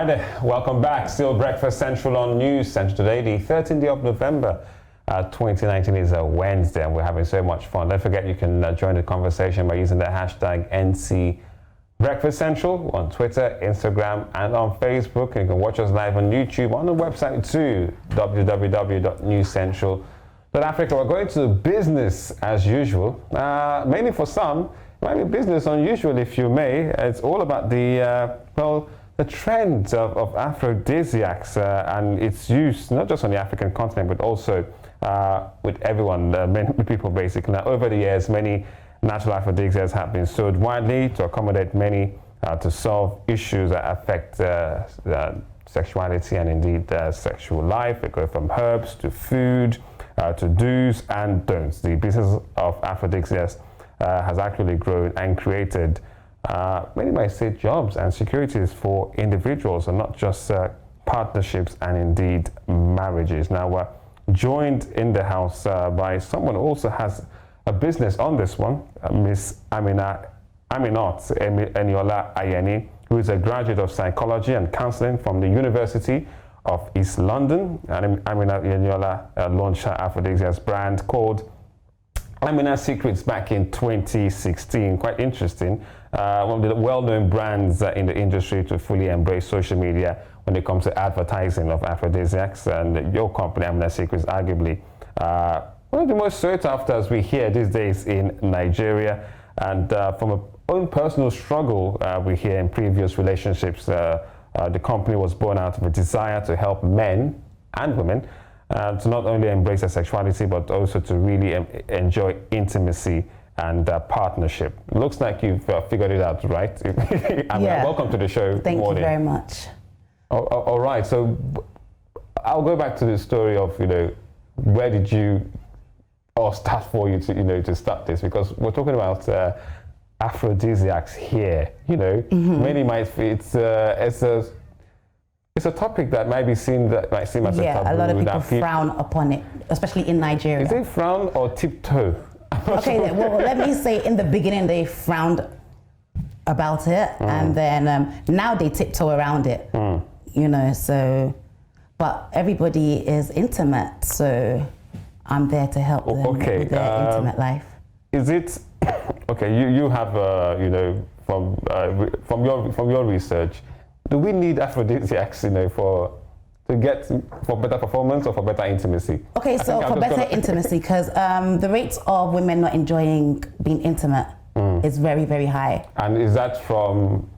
Hi there, welcome back. Still Breakfast Central on News Central today, the 13th of November. 2019 is a Wednesday and we're having so much fun. Don't forget you can join the conversation by using the hashtag NC Breakfast Central on Twitter, Instagram and on Facebook. And you can watch us live on YouTube, on the website too, www.newscentral.africa. We're going to business as usual. Mainly for some, it might be business unusual if you may. It's all about the trend of aphrodisiacs and its use, not just on the African continent, but also with everyone, many people basically. Now, over the years, many natural aphrodisiacs have been sold widely to accommodate many, to solve issues that affect sexuality and indeed sexual life. They go from herbs to food, to do's and don'ts. The business of aphrodisiacs has actually grown and created many might say jobs and securities for individuals and not just partnerships and indeed marriages. Now we're joined in the house by someone who also has a business on this one, Miss Aminat Eniola Ayeni, who is a graduate of psychology and counseling from the University of East London. And Aminat Eniola launched her aphrodisiacs brand called Aminat Secrets back in 2016. Quite interesting. One of the well-known brands in the industry to fully embrace social media when it comes to advertising of aphrodisiacs. And your company, Aminat Secrets, arguably one of the most sought after as we hear these days in Nigeria. And from our own personal struggle we hear in previous relationships, the company was born out of a desire to help men and women to not only embrace their sexuality, but also to really enjoy intimacy and partnership. Looks like you've figured it out, right? Yeah. Welcome to the show. Thank you very much. All right, so I'll go back to the story of, where did you, or start for you to, to start this? Because we're talking about aphrodisiacs here, Many might feel it's a topic that might seem as a taboo. Yeah, a lot of people frown upon it, especially in Nigeria. Is it frown or tiptoe? Okay, well, let me say in the beginning they frowned about it, and then now they tiptoe around it, so, but everybody is intimate, so I'm there to help them with their intimate life. Is it, okay, you have, from your research, do we need aphrodisiacs, for better performance or for better intimacy? Okay, so for better intimacy, because the rates of women not enjoying being intimate is very, very high. And is that from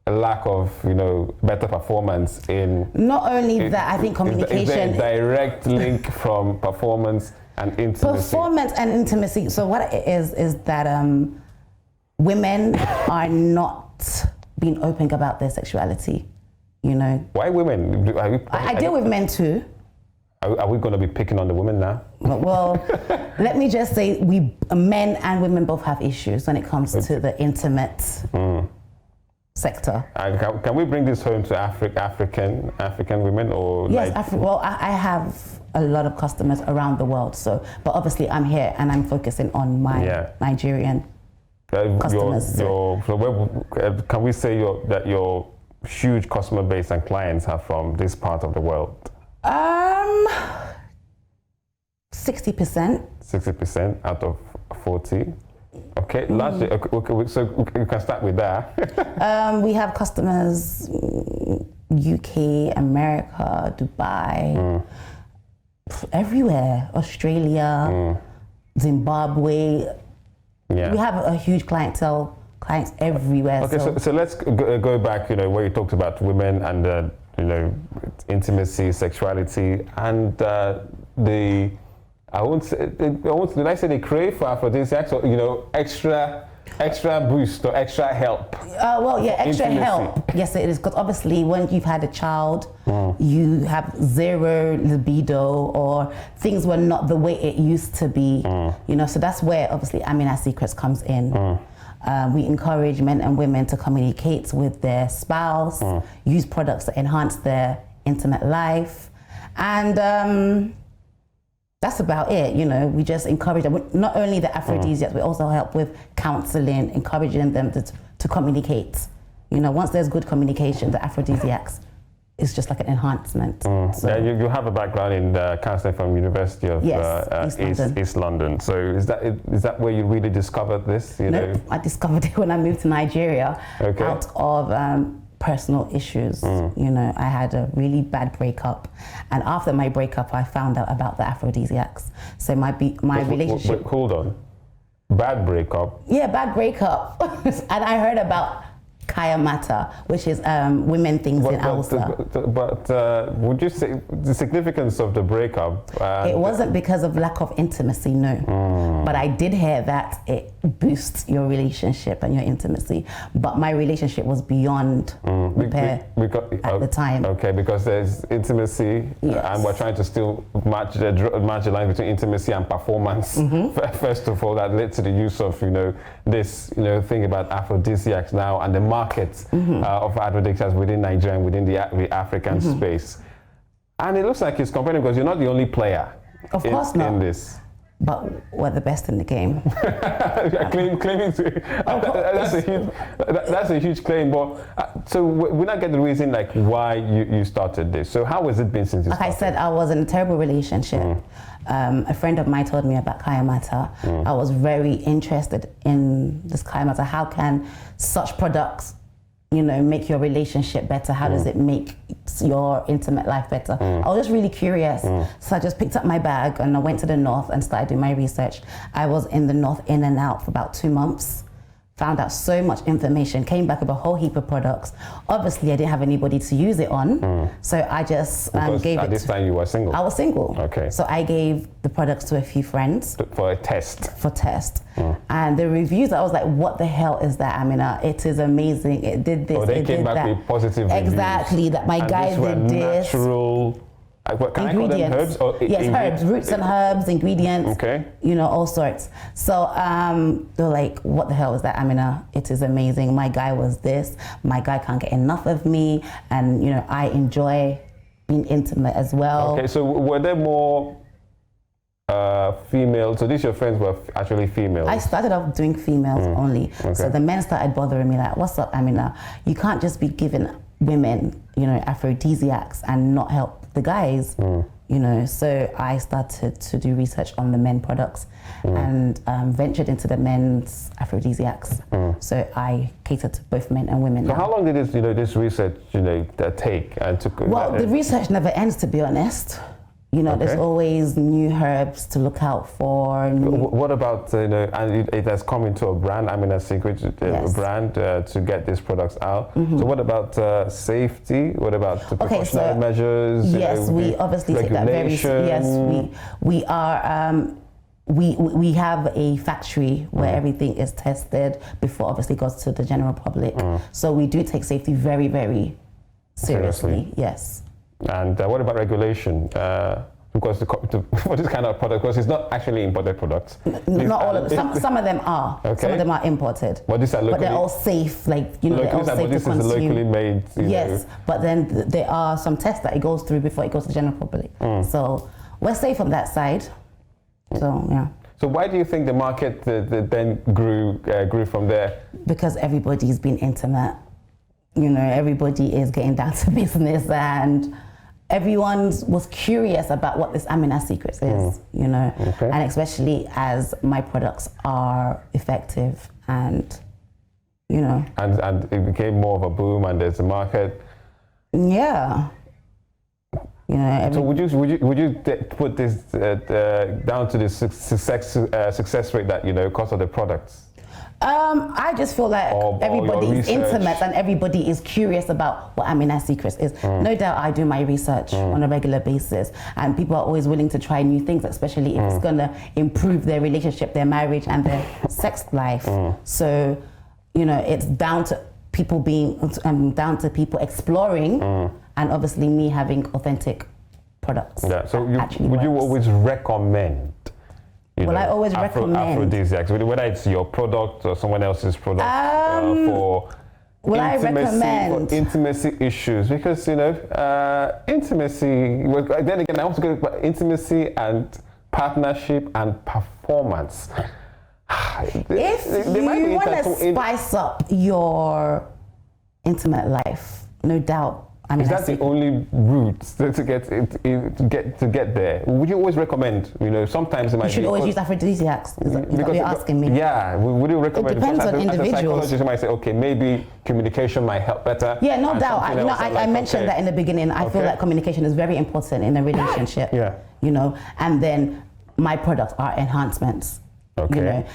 a lack of, better performance in? Not only that, I think communication. Is there a direct link from performance and intimacy? Performance and intimacy. So what it is that women are not being open about their sexuality, Why women? I deal with men too. Are we going to be picking on the women now? Well, let me just say, men and women both have issues when it comes to the intimate sector. Can we bring this home to African women or? Yes, I have a lot of customers around the world. But obviously I'm here and I'm focusing on my Nigerian customers. Can we say that your huge customer base and clients are from this part of the world? 60%. 60% out of 40. Okay, largely. Okay, so you can start with that. We have customers UK, America, Dubai, everywhere, Australia, Zimbabwe. Yeah. We have a huge clients everywhere. Okay, so let's go back, where you talked about women and, intimacy, sexuality, and did I say they crave for aphrodisiacs or, extra boost or extra help? Extra help. Yes, it is, because obviously when you've had a child, you have zero libido or things were not the way it used to be, so that's where obviously Aminat Secrets comes in. We encourage men and women to communicate with their spouse, use products that enhance their intimate life, and that's about it. We just encourage them. Not only the aphrodisiacs, we also help with counseling, encouraging them to communicate. Once there's good communication, the aphrodisiacs it's just like an enhancement. So, Yeah, you have a background in counseling from University of East London. So is that where you really discovered this? Nope, I discovered it when I moved to Nigeria out of personal issues. You know, I had a really bad breakup, and after my breakup, I found out about the Aphrodisiacs. So my relationship. Wait, hold on, bad breakup. Yeah, bad breakup, and I heard about Kaya Mata, which is women things in Hausa. But would you say the significance of the breakup? It wasn't because of lack of intimacy, no. But I did hear that it boosts your relationship and your intimacy. But my relationship was beyond repair at the time. Okay, because there's intimacy, and we're trying to still match the line between intimacy and performance. First of all, that led to the use of this thing about aphrodisiacs now and the market of aphrodisiacs within Nigeria and within the African space. And it looks like it's competitive because you're not the only player in this. But we're the best in the game. Claiming to, that's a huge claim. But so we're not getting the reason like why you started this. So how has it been since you started? Like I said, I was in a terrible relationship. A friend of mine told me about Kaya Mata. I was very interested in this Kaya Mata. How can such products make your relationship better? How does it make your intimate life better? I was just really curious. So I just picked up my bag and I went to the north and started doing my research. I was in the north in and out for about 2 months. Found out so much information, came back with a whole heap of products. Obviously, I didn't have anybody to use it on. So I just gave it. At this time you were single? I was single. Okay. So I gave the products to a few friends. For a test? For test. And the reviews, I was like, what the hell is that, Amina? It is amazing. It did this, they came back with positive reviews. Exactly, that my guys did this. Natural. Can ingredients. I call them herbs? Or yes, herbs, roots and herbs, ingredients. Okay. All sorts. So they're like, what the hell is that, Amina? It is amazing. My guy was this. My guy can't get enough of me. And, I enjoy being intimate as well. Okay, so were there more female? So these your friends were actually females? I started off doing females only. Okay. So the men started bothering me like, what's up, Amina? You can't just be giving women, aphrodisiacs and not help the guys, so I started to do research on the men products and ventured into the men's aphrodisiacs. So I cater to both men and women. So how long did this research, take? And well, the research never ends, to be honest. There's always new herbs to look out for. What about, and it has come into a brand, Aminat Secret, a brand to get these products out. So what about safety? What about the precautionary measures? Yes, we obviously take that very seriously. Yes, we are, we have a factory where everything is tested before obviously goes to the general public. So we do take safety very, very seriously. Yes. And what about regulation? Because for this kind of product, because it's not actually imported products. Not all of them. Some of them are. Okay. Some of them are imported. But these are locally. But they're all safe. They're all safe to consume. This is locally made. Yes, but then there are some tests that it goes through before it goes to the general public. So we're safe on that side. So yeah. So why do you think the market then grew from there? Because everybody's been intimate. Everybody is getting down to business, and everyone was curious about what this Aminat Secrets is, and especially as my products are effective and, And it became more of a boom, and there's a market. Yeah. So would you put this down to the success rate that because of the products? I just feel like everybody is intimate and everybody is curious about what Aminat Secrets is. No doubt I do my research on a regular basis, and people are always willing to try new things, especially if it's going to improve their relationship, their marriage and their sex life. So, it's down to people down to people exploring and obviously me having authentic products. Yeah, so would you always recommend? I always recommend aphrodisiacs, whether it's your product or someone else's product for intimacy issues, because intimacy. Then again, I want to go about intimacy and partnership and performance. If you want to spice up your intimate life, no doubt Is that the only route to get there? Would you always recommend? Sometimes it might you should always use aphrodisiacs. Is that what you're asking me? Yeah, would you recommend? It depends on individuals. As a psychologist, you might say, okay, maybe communication might help better. Yeah, no doubt. I mentioned that in the beginning. I feel like communication is very important in a relationship. Yeah. And then my products are enhancements. Okay.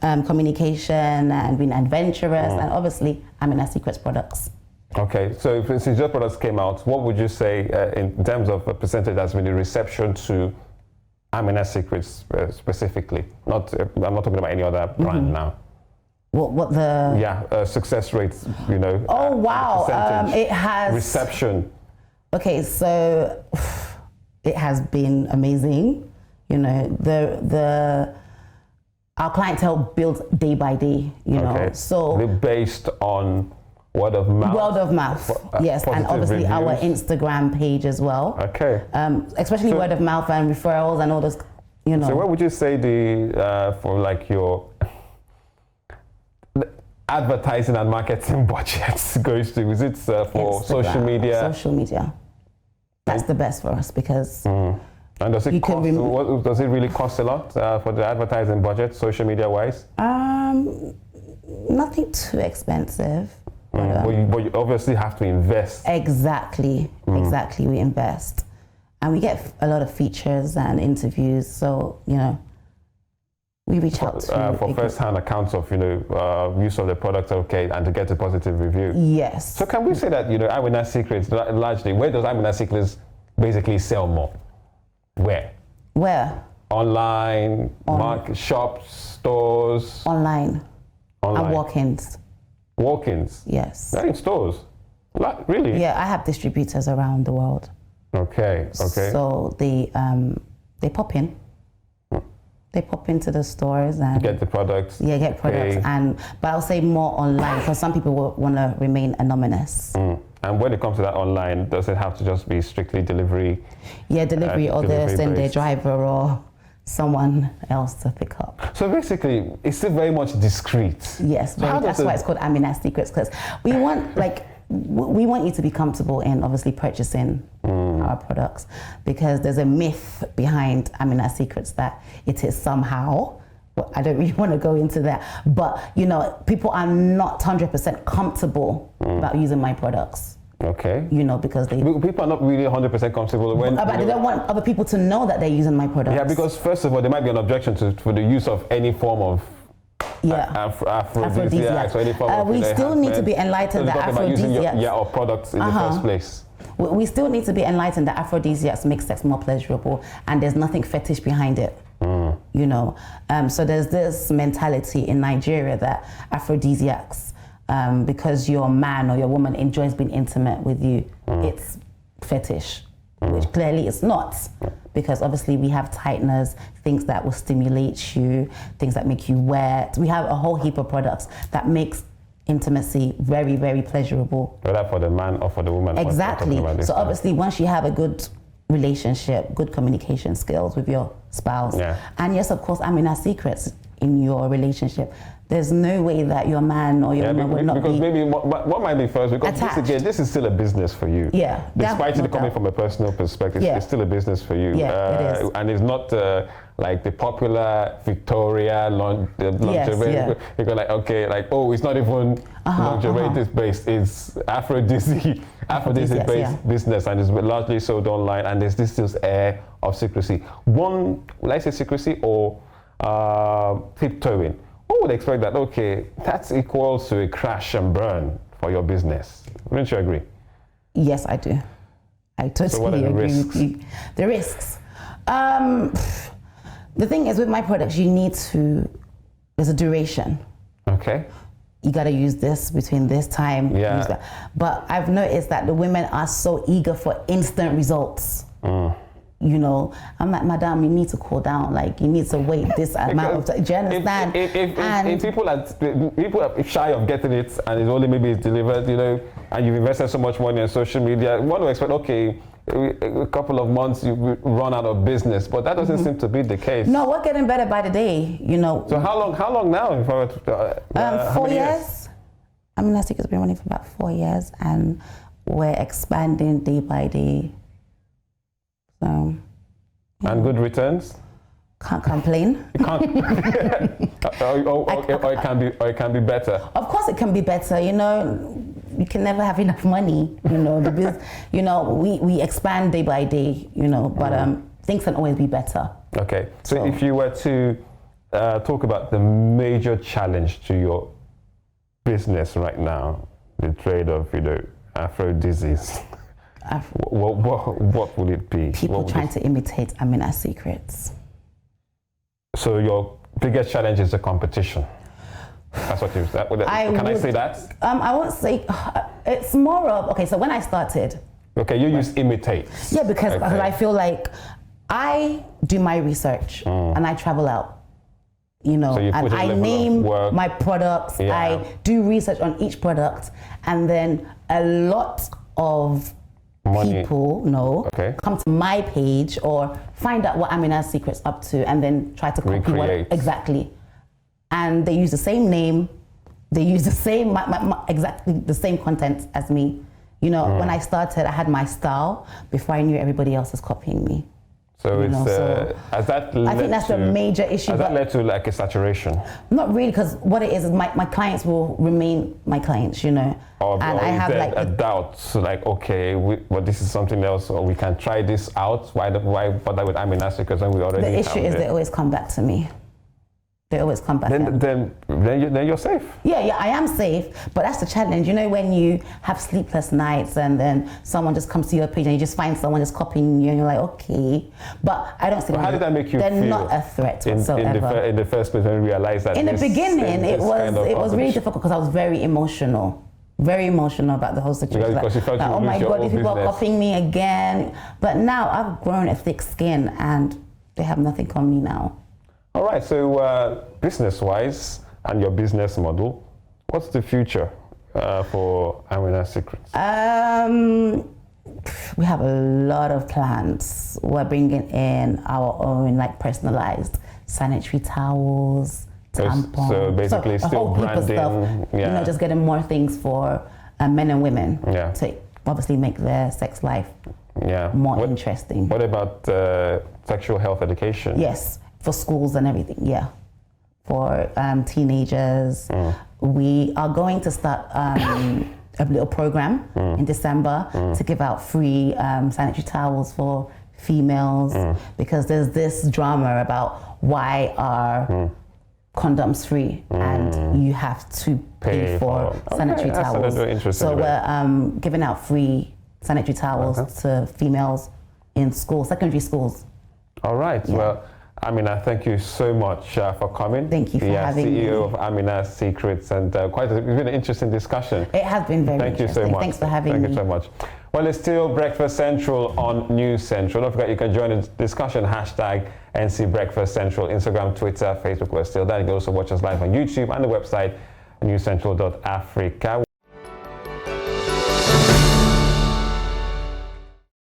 Communication and being adventurous, and obviously Aminat Secrets products. Okay, so since your products came out, what would you say in terms of a percentage has been the reception to Aminat Secrets specifically? I'm not talking about any other brand now. What the success rates? Oh wow! It has reception. Okay, so it has been amazing. Our clientele builds day by day. So they're based on word of mouth. Word of mouth, yes, and obviously reviews. Our Instagram page as well. Okay. Especially word of mouth and referrals and all those. So what would you say for like your advertising and marketing budgets goes to? Is it for Instagram, social media? Social media. That's the best for us because. And does it cost? Does it really cost a lot for the advertising budget, social media wise? Nothing too expensive. But you obviously have to invest. Exactly. We invest, and we get a lot of features and interviews. So we reach out to for first-hand accounts of use of the product, and to get a positive review. Yes. So can we say that Aminat Secrets largely? Where does Aminat Secrets basically sell more? Where? Online, shops, stores. Online. And walk-ins. Walk-ins? Yes. They're in stores? Really? Yeah, I have distributors around the world. Okay. So they pop in. They pop into the stores and get the products. Yeah, get products. But I'll say more online because some people will want to remain anonymous. And when it comes to that online, does it have to just be strictly delivery? Yeah, delivery, or they'll send their driver or someone else to pick up. So basically, it's still very much discreet. Yes, that's why it's called Aminat Secrets, because we want you to be comfortable in obviously purchasing our products, because there's a myth behind Aminat Secrets that it is somehow. Well, I don't really want to go into that, but people are not 100% comfortable about using my products. Okay. Because people are not really 100% comfortable when. But they don't want other people to know that they're using my products. Yeah, because first of all, there might be an objection for the use of any form of. Aphrodisiacs or any form of. We still need to be enlightened that aphrodisiacs. Or products in the first place. We still need to be enlightened that aphrodisiacs make sex more pleasurable, and there's nothing fetish behind it. So there's this mentality in Nigeria that aphrodisiacs, because your man or your woman enjoys being intimate with you, it's fetish, which clearly it's not, because obviously we have tighteners, things that will stimulate you, things that make you wet. We have a whole heap of products that makes intimacy very, very pleasurable. Whether for the man or for the woman. Exactly. So obviously once you have a good relationship, good communication skills with your spouse, and yes, of course, Aminat Secrets in your relationship, there's no way that your man or your woman will not because maybe what might be first, because this is still a business for you. Yeah. Despite it coming from a personal perspective, it's still a business for you. Yeah, it is. And it's not like the popular Victoria lingerie. You go like, okay, like, oh, it's not even lingerie based, it's aphrodisiac-based business, and it's largely sold online, and there's this air of secrecy. Will I say secrecy or tiptoeing? Who would expect that, okay, that's equals to a crash and burn for your business? Wouldn't you agree? Yes, I do. I totally agree with you. The risks. The thing is, with my products, there's a duration. Okay. You got to use this between this time. Yeah. Use that. But I've noticed that the women are so eager for instant results. I'm like, madam, you need to cool down. Like, you need to wait this amount of time. Do you understand? If people are shy of getting it, and it's only maybe it's delivered, and you've invested so much money on social media, one would expect, okay, a couple of months you run out of business, but that doesn't seem to be the case. No, we're getting better by the day. So how long now? 4 years. Aminat Secrets has been running for about 4 years, and we're expanding day by day. So. And good returns? Can't complain. You can't. or it can be better. Of course, it can be better. You know, you can never have enough money. You know, we expand day by day. You know, but things can always be better. Okay. So if you were to talk about the major challenge to your business right now, the trade of Aphrodisiacs, what would it be? People trying to imitate Aminat's secrets. So your biggest challenge is the competition. That's what you said. Can I say that? I won't say. It's more of, okay, so when I started. Okay, you use imitate. Yeah, because I feel like I do my research and I travel out. You know, so you and I name my products. Yeah. I do research on each product, and then a lot of people come to my page or find out what Aminat's Secret's up to, and then try to copy exactly. And they use the same name, they use the same exactly the same content as me. You know, when I started, I had my style before I knew everybody else was copying me. So has that led I think that's a major issue. Has that led to like a saturation? Not really, because what it is my clients will remain my clients, you know. Or I have like a doubt, so like, okay, but this is something else, or we can try this out. Why bother with Aminat? Because then we already. The issue is they always come back to me. They always come back. Then you're safe. Yeah, I am safe, but that's the challenge. You know, when you have sleepless nights and then someone just comes to your page and you just find someone just copying you and you're like, okay. But I don't see. How did that make you feel? They're not a threat whatsoever. In the first place, when you realized that. In the beginning, it was really difficult because I was very emotional about the whole situation. Because you felt like, oh my God, these people are copying me again. But now I've grown a thick skin and they have nothing on me now. All right, so business-wise and your business model, what's the future for Aminat Secrets? We have a lot of plans. We're bringing in our own like personalized sanitary towels, tampons. So basically still branding. Stuff, you know, just getting more things for men and women to obviously make their sex life more interesting. What about sexual health education? Yes. For schools and everything, for teenagers. We are going to start a little program in December to give out free sanitary towels for females because there's this drama about why are condoms free and you have to pay for sanitary towels. So we're giving out free sanitary towels to females in schools, secondary schools. All right, well, Aminat, thank you so much for coming. Thank you for having me. CEO of Aminat Secrets, and it's been an interesting discussion. It has been very interesting. Thank you so much. Thanks for having me. Thank you so much. Well, it's still Breakfast Central on News Central. Don't forget you can join the discussion, hashtag NC Breakfast Central, Instagram, Twitter, Facebook. We're still there. You can also watch us live on YouTube and the website newscentral.africa.